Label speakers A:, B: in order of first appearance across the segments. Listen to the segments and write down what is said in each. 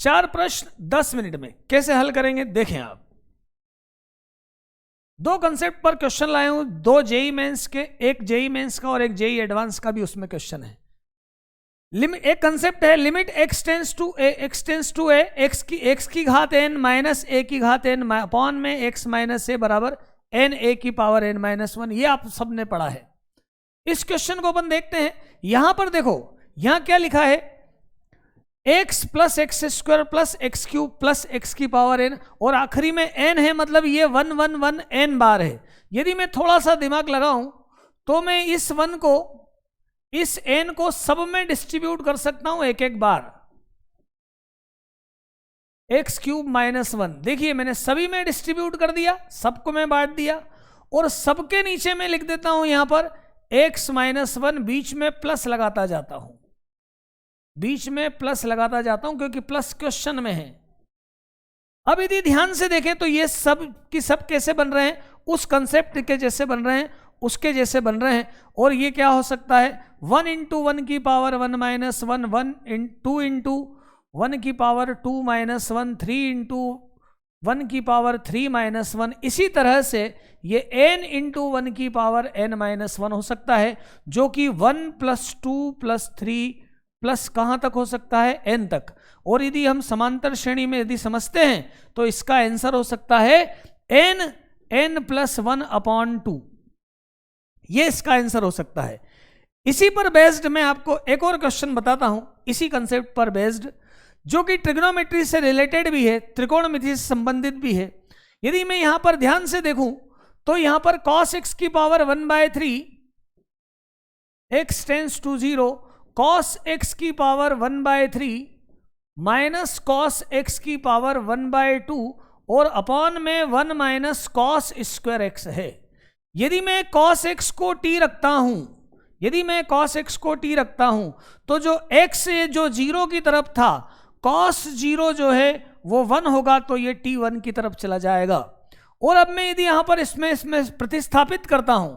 A: 4 प्रश्न 10 मिनट में कैसे हल करेंगे देखें आप। 2 कंसेप्ट पर क्वेश्चन लाए हूं, 2 जेई मेंस के, एक जेई मेंस का और एक जेई एडवांस का भी उसमें क्वेश्चन है। एक कंसेप्ट है limit x tends to a x की घात n माइनस a की घात n अपॉन में x माइनस a बराबर n a की पावर n माइनस 1। ये आप सबने पढ़ा है। इस क्वेश्चन को अपन देखते हैं। यहां पर देखो, यहां क्या लिखा है, x plus x square plus x cube plus x की पावर n, और आखिरी में n है, मतलब ये 1 1 1 n बार है। यदि मैं थोड़ा सा दिमाग लगाऊं तो मैं इस 1 को, इस n को सब में डिस्ट्रीब्यूट कर सकता हूं एक एक बार। एक्स क्यूब माइनस 1, देखिए मैंने सभी में डिस्ट्रीब्यूट कर दिया, सबको मैं बांट दिया, और सबके नीचे में लिख देता हूं यहां पर x माइनस 1, बीच में प्लस लगाता जाता हूं, बीच में प्लस लगाता जाता हूं क्योंकि प्लस क्वेश्चन में है। अब यदि ध्यान से देखें तो ये सब की सब कैसे बन रहे हैं, उस कंसेप्ट के जैसे बन रहे हैं, उसके जैसे बन रहे हैं। और ये क्या हो सकता है, 1 इंटू 1 की पावर 1 माइनस 1, 2 इंटू 1 की पावर 2 माइनस 1, 3 इंटू 1 की पावर 3 माइनस 1। इसी तरह से ये n इंटू 1 की पावर n माइनस 1 हो सकता है, जो कि 1 प्लस 2 प्लस 3 प्लस कहाँ तक हो सकता है, n तक। और यदि हम समांतर श्रेणी में यदि समझते हैं तो इसका आंसर हो सकता है n प्लस 1 अपॉन 2, ये इसका आंसर हो सकता है। इसी पर बेस्ड मैं आपको एक और क्वेश्चन बताता हूं, इसी कंसेप्ट पर बेस्ड, जो कि ट्रिग्नोमेट्री से रिलेटेड भी है, त्रिकोणमिति से संबंधित भी है। यदि मैं यहां पर ध्यान से देखूं तो यहां पर cos x की power 1/3 x tends to 0, cos x की पावर 1/3 माइनस cos x की पावर 1/2 और अपॉन में 1 माइनस cos स्क्वायर x है। यदि मैं cos x को t रखता हूं, यदि मैं cos x को t रखता हूं तो जो x जो 0 की तरफ था, cos 0 जो है वो 1 होगा, तो ये t 1 की तरफ चला जाएगा। और अब मैं यदि यहां पर इसमें प्रतिस्थापित करता हूं,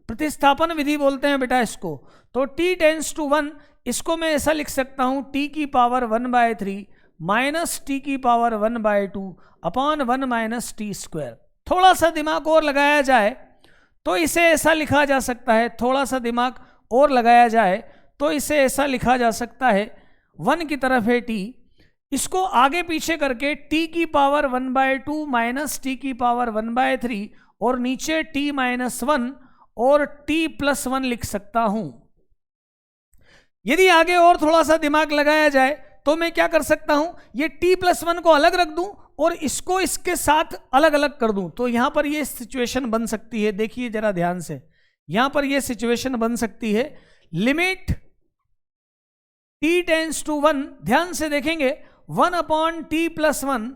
A: प्रतिस्थापन विधि बोलते हैं बेटा इसको, तो t टेंस टू 1, इसको मैं ऐसा लिख सकता हूं t की पावर 1/3 माइनस t की power 1/2 upon 1 minus T square. थोड़ा सा दिमाग और लगाया जाए तो इसे ऐसा लिखा जा सकता है, थोड़ा सा दिमाग और लगाया जाए तो इसे ऐसा लिखा जा सकता है, 1 की तरफ है t, इसको आगे पीछे करके t की पावर 1/2 माइनस t की पावर 1/3 और नीचे t माइनस 1 और t प्लस 1 लिख सकता हूं। यदि आगे और थोड़ा सा दिमाग लगाया जाए तो मैं क्या कर सकता हूं, ये t प्लस 1 को अलग रख दूं और इसको इसके साथ अलग अलग कर दूं, तो यहां पर ये सिचुएशन बन सकती है। देखिए जरा ध्यान से, यहां पर ये सिचुएशन बन सकती है, लिमिट t टेंस टू 1, ध्यान से देखेंगे, 1 upon T plus 1,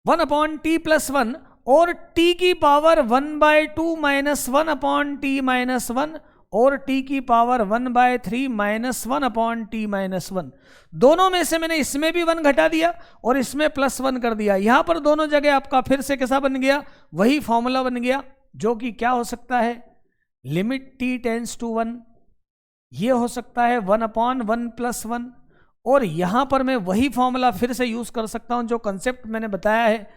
A: 1 upon T plus 1 और t की power 1/2 minus 1 upon T minus 1 और t की power 1/3 minus 1 upon T minus 1। दोनों में से मैंने इसमें भी 1 घटा दिया और इसमें प्लस 1 कर दिया। यहां पर दोनों जगह आपका फिर से कैसा बन गया, वही फॉर्मूला बन गया, जो कि क्या हो सकता है, लिमिट t टेंस टू 1, ये हो सकता है 1 अपॉन 1 प्लस 1। और यहां पर मैं वही फॉर्मूला फिर से यूज कर सकता हूं जो कंसेप्ट मैंने बताया है,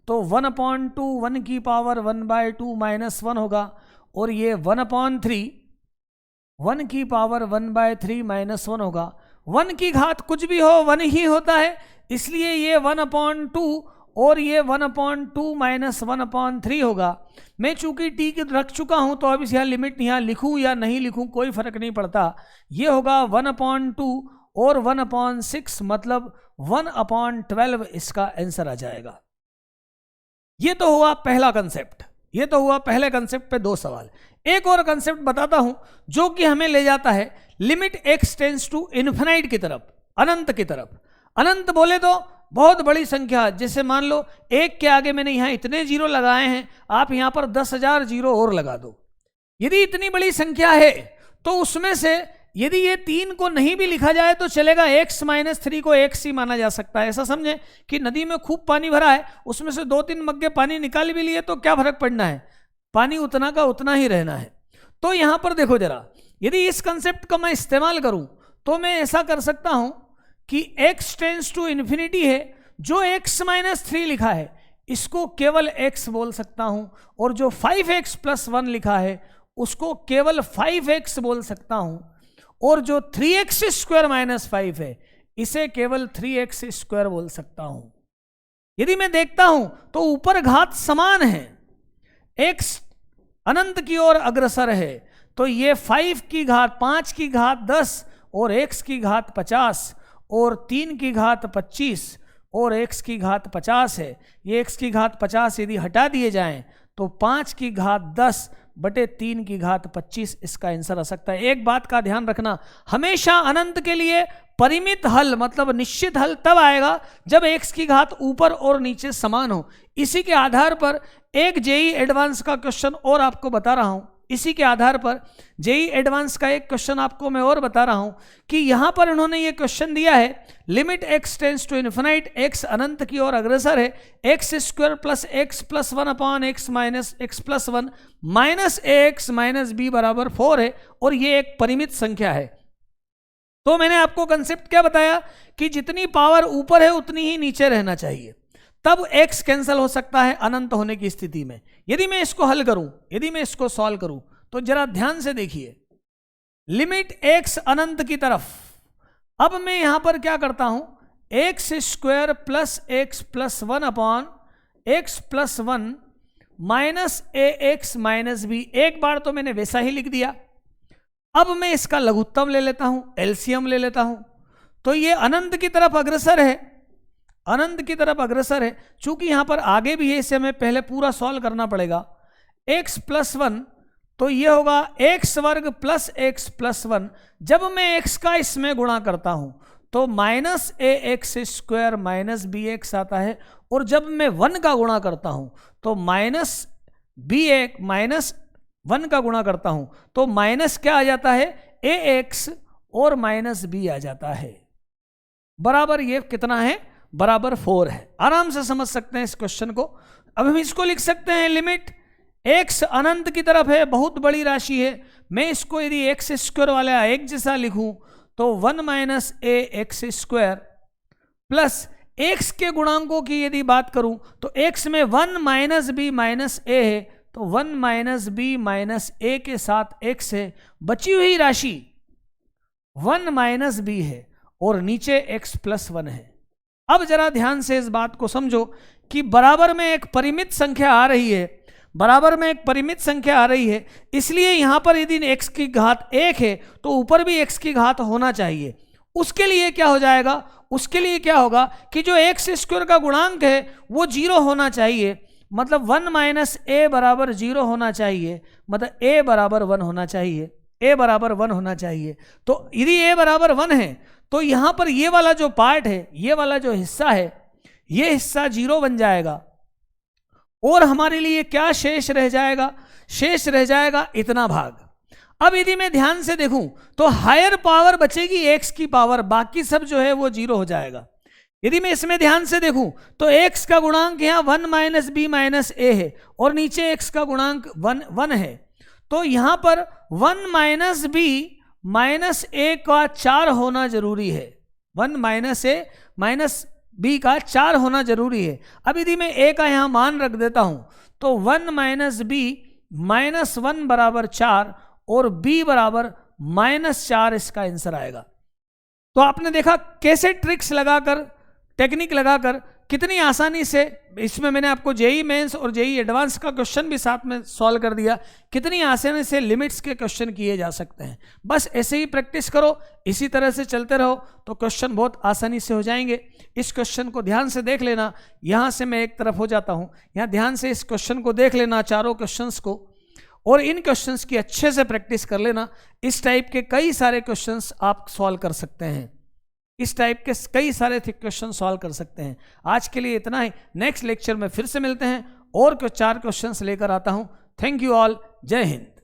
A: तो 1 अपॉन 2 1 की पावर 1/2 माइनस 1 होगा, और ये 1 अपॉन 3 1 की पावर 1/3 माइनस 1 होगा। 1 की घात कुछ भी हो 1 ही होता है, इसलिए ये 1 अपॉन 2 और ये 1 अपॉन 2 माइनस 1 अपॉन 3 होगा। मैं चूंकि t की रख चुका हूं तो अब यहाँ लिमिट यहाँ लिखूं या नहीं लिखूं कोई फर्क नहीं पड़ता। ये होगा 1 अपॉन 2 और 1 अपॉन 6, मतलब 1 अपॉन 12 इसका आंसर आ जाएगा। ये तो हुआ पहला कंसेप्ट, ये तो हुआ पहले कंसेप्ट पे 2 सवाल। एक और कंसेप्ट बताता हूं जो कि हमें ले जाता है limit x tends to infinite की तरफ, अनंत की तरफ। अनंत बोले तो बहुत बड़ी संख्या, जैसे मान लो 1 के आगे मैंने यहां इतने जीरो लगाए हैं, आप यहां पर 10,000 जीरो और लगा दो। यदि इतनी बड़ी संख्या है तो उसमें से यदि ये 3 को नहीं भी लिखा जाए तो चलेगा, x माइनस 3 को x ही माना जा सकता है। ऐसा समझे कि नदी में खूब पानी भरा है, उसमें से 2-3 मग्गे पानी निकाल भी लिए तो क्या फर्क पड़ना है, पानी उतना का उतना ही रहना है। तो यहां पर देखो जरा, यदि इस कंसेप्ट का मैं इस्तेमाल करूं तो मैं ऐसा कर सकता हूं कि x टेंस टू इन्फिनिटी है, जो x माइनस 3 लिखा है इसको केवल x बोल सकता हूं, और जो 5x प्लस 1 लिखा है उसको केवल 5x बोल सकता हूं, और जो 3x स्क्वायर माइनस 5 है इसे केवल 3x स्क्वायर बोल सकता हूं। यदि मैं देखता हूं तो ऊपर घात समान है, x अनंत की ओर अग्रसर है, तो ये 5 की घात 5 की घात 10 और x की घात 50 और 3 की घात 25 और x की घात 50 है। ये x की घात 50 यदि हटा दिए जाएं तो 5 की घात 10 बटे 3 की घात 25 इसका आंसर आ सकता है। एक बात का ध्यान रखना, हमेशा अनंत के लिए परिमित हल मतलब निश्चित हल तब आएगा जब x की घात ऊपर और नीचे समान हो। इसी के आधार पर एक जेई एडवांस का क्वेश्चन और आपको बता रहा हूं, इसी के आधार पर जेई एडवांस का एक क्वेश्चन आपको मैं और बता रहा हूं कि यहां पर इन्होंने ये क्वेश्चन दिया है, limit x tends to infinite, x अनंत की ओर अग्रसर है, x square plus x plus 1 upon x minus x plus 1 minus ax minus b बराबर 4 है, और ये एक परिमित संख्या है। तो मैंने आपको कंसेप्ट क्या बताया कि जितनी पावर ऊपर है उतनी ही नीचे रहना चाहिए, तब x कैंसिल हो सकता है अनंत होने की स्थिति में। यदि मैं इसको हल करूं, यदि मैं इसको सॉल्व करूं तो जरा ध्यान से देखिए, लिमिट x अनंत की तरफ, अब मैं यहां पर क्या करता हूं, x square plus x plus 1 upon x plus 1 minus ax minus b, एक बार तो मैंने वैसा ही लिख दिया। अब मैं इसका लघुत्तम ले लेता हूं, एलसीएम ले लेता हूं, तो ये अनंत की तरफ अग्रसर है, अनंत की तरफ अग्रसर है। चूंकि यहां पर आगे भी है, इसे हमें पहले पूरा सॉल्व करना पड़ेगा। x प्लस 1 तो ये होगा x वर्ग प्लस x प्लस 1, जब मैं x का इसमें गुणा करता हूं तो minus ax square minus bx आता है, और जब मैं 1 का गुणा करता हूं तो माइनस bx माइनस 1 का गुणा करता हूं तो माइनस क्या आ जाता है, ax और माइनस b आ जाता है, बराबर ये कितना है, बराबर 4 है। आराम से समझ सकते हैं इस क्वेश्चन को। अब हम इसको लिख सकते हैं, लिमिट x अनंत की तरफ है, बहुत बड़ी राशि है, मैं इसको यदि x स्क्वायर वाला एक जैसा लिखूं तो 1 minus ax square plus x के गुणांकों की यदि बात करूं तो x में 1 माइनस b माइनस a है, तो 1 माइनस b माइनस a के साथ x है, बची हुई राशि 1 माइनस b है और नीचे x प्लस 1 है। अब जरा ध्यान से इस बात को समझो कि बराबर में एक परिमित संख्या आ रही है, बराबर में एक परिमित संख्या आ रही है, इसलिए यहां पर यदि x की घात 1 है तो ऊपर भी x की घात होना चाहिए। उसके लिए क्या हो जाएगा, उसके लिए क्या होगा कि जो x स्क्वायर का गुणांक है वो 0 होना चाहिए, मतलब 1 माइनस a बराबर 0 होना चाहिए, मतलब a बराबर 1 होना चाहिए, a बराबर 1 होना चाहिए। तो यदि a बराबर 1 है तो यहां पर ये वाला जो पार्ट है, ये वाला जो हिस्सा है, ये हिस्सा 0 बन जाएगा, और हमारे लिए क्या शेष रह जाएगा, शेष रह जाएगा इतना भाग। अब यदि मैं ध्यान से देखूं तो हायर पावर बचेगी x की पावर, बाकी सब जो है वो 0 हो जाएगा। यदि मैं इसमें ध्यान से देखूं तो x का गुणांक यहां 1 माइनस b माइनस a है, और नीचे x का गुणांक 1 है, तो यहां पर 1 माइनस b माइनस a का 4 होना जरूरी है, 1 माइनस a माइनस b का 4 होना जरूरी है। अब यदि मैं a का यहां मान रख देता हूं तो 1 माइनस b माइनस 1 बराबर 4 और b बराबर माइनस 4 इसका आंसर आएगा। तो आपने देखा कैसे ट्रिक्स लगाकर, टेक्निक लगाकर कितनी आसानी से, इसमें मैंने आपको जेई मेंस और जेई एडवांस का क्वेश्चन भी साथ में सॉल्व कर दिया, कितनी आसानी से लिमिट्स के क्वेश्चन किए जा सकते हैं। बस ऐसे ही प्रैक्टिस करो, इसी तरह से चलते रहो तो क्वेश्चन बहुत आसानी से हो जाएंगे। इस क्वेश्चन को ध्यान से देख लेना, यहाँ से मैं एक तरफ हो जाता हूँ, यहाँ ध्यान से इस क्वेश्चन को देख लेना, चारों क्वेश्चंस को, और इन क्वेश्चंस की अच्छे से प्रैक्टिस कर लेना। इस टाइप के कई सारे क्वेश्चंस आप सॉल्व कर सकते हैं, इस टाइप के कई सारे क्वेश्चन सॉल्व कर सकते हैं। आज के लिए इतना ही, नेक्स्ट लेक्चर में फिर से मिलते हैं और 4 क्वेश्चंस लेकर आता हूं। थैंक यू ऑल, जय हिंद।